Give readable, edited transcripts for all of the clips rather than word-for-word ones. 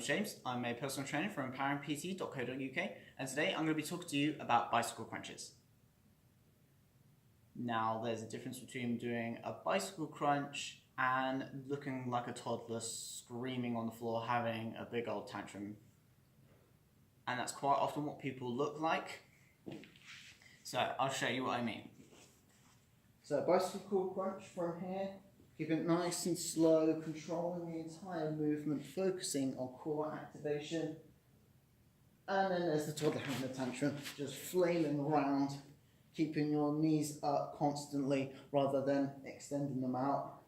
name's James. I'm a personal trainer from empoweringpt.co.uk, and today I'm going to be talking to you about bicycle crunches. Now, there's a difference between doing a bicycle crunch and looking like a toddler screaming on the floor, having a big old tantrum. And that's quite often what people look like. So I'll show you what I mean. So bicycle crunch from here, keep it nice and slow, controlling the entire movement, focusing on core activation. And then there's the toddler having a tantrum, just flailing around, keeping your knees up constantly rather than extending them out.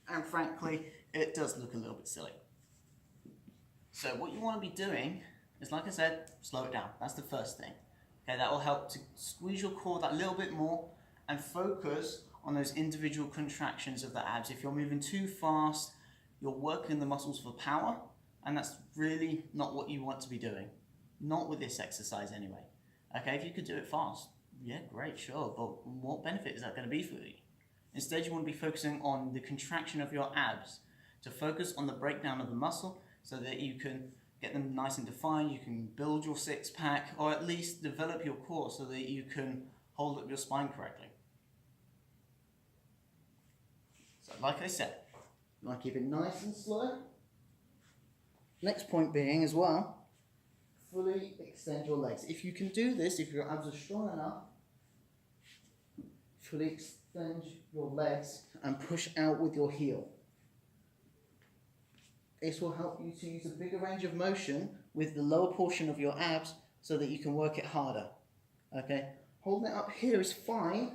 And frankly, it does look a little bit silly. So what you want to be doing is, like I said, slow it down. That's the first thing. Okay, that will help to squeeze your core that little bit more and focus on those individual contractions of the abs. If you're moving too fast, you're working the muscles for power, and that's really not what you want to be doing. Not with this exercise anyway. Okay, if you could do it fast, yeah, great, sure, but what benefit is that going to be for you? Instead, you want to be focusing on the contraction of your abs, to focus on the breakdown of the muscle so that you can get them nice and defined, you can build your six-pack, or at least develop your core so that you can hold up your spine correctly. So like I said, you want to keep it nice and slow. Next point being as well, fully extend your legs. If you can do this, if your abs are strong enough, fully extend your legs and push out with your heel. This will help you to use a bigger range of motion with the lower portion of your abs so that you can work it harder. Okay, holding it up here is fine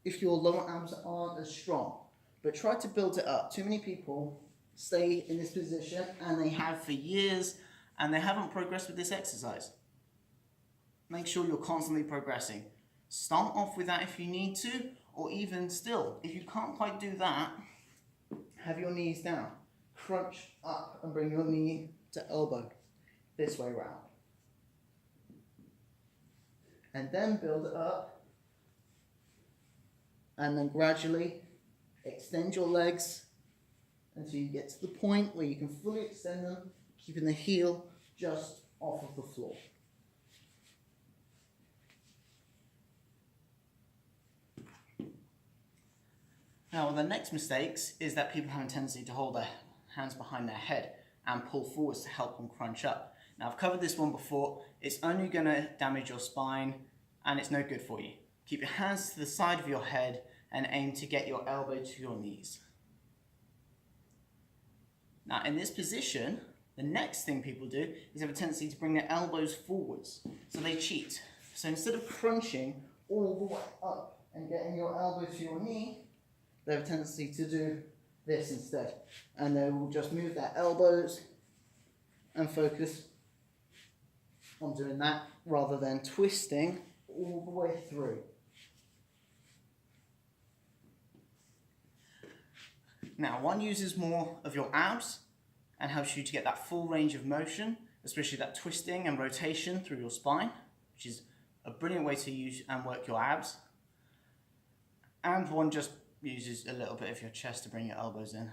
if your lower abs aren't as strong, but try to build it up. Too many people stay in this position, and they have for years, and they haven't progressed with this exercise. Make sure you're constantly progressing. Start off with that if you need to, or even still, if you can't quite do that, have your knees down. Crunch up and bring your knee to elbow, this way round. And then build it up, and then gradually extend your legs until you get to the point where you can fully extend them, keeping the heel just off of the floor. Now, the next mistakes is that people have a tendency to hold their hands behind their head and pull forwards to help them crunch up. Now, I've covered this one before. It's only going to damage your spine and it's no good for you. Keep your hands to the side of your head and aim to get your elbow to your knees. Now, in this position, the next thing people do is have a tendency to bring their elbows forwards. So they cheat. So instead of crunching all the way up and getting your elbow to your knee, they have a tendency to do this instead. And they will just move their elbows and focus on doing that rather than twisting all the way through. Now, one uses more of your abs and helps you to get that full range of motion, especially that twisting and rotation through your spine, which is a brilliant way to use and work your abs. And one just uses a little bit of your chest to bring your elbows in.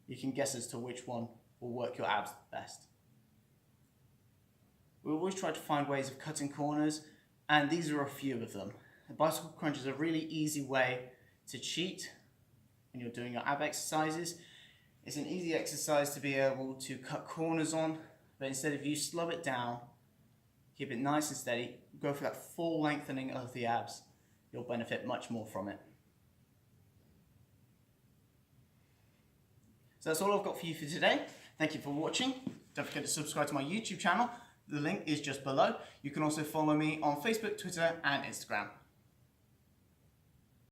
You can guess as to which one will work your abs best. We always try to find ways of cutting corners, and these are a few of them. The bicycle crunch is a really easy way to cheat when you're doing your ab exercises. It's an easy exercise to be able to cut corners on, but instead of you slow it down, keep it nice and steady, go for that full lengthening of the abs, you'll benefit much more from it. So that's all I've got for you for today. Thank you for watching. Don't forget to subscribe to my YouTube channel. The link is just below. You can also follow me on Facebook, Twitter, and Instagram.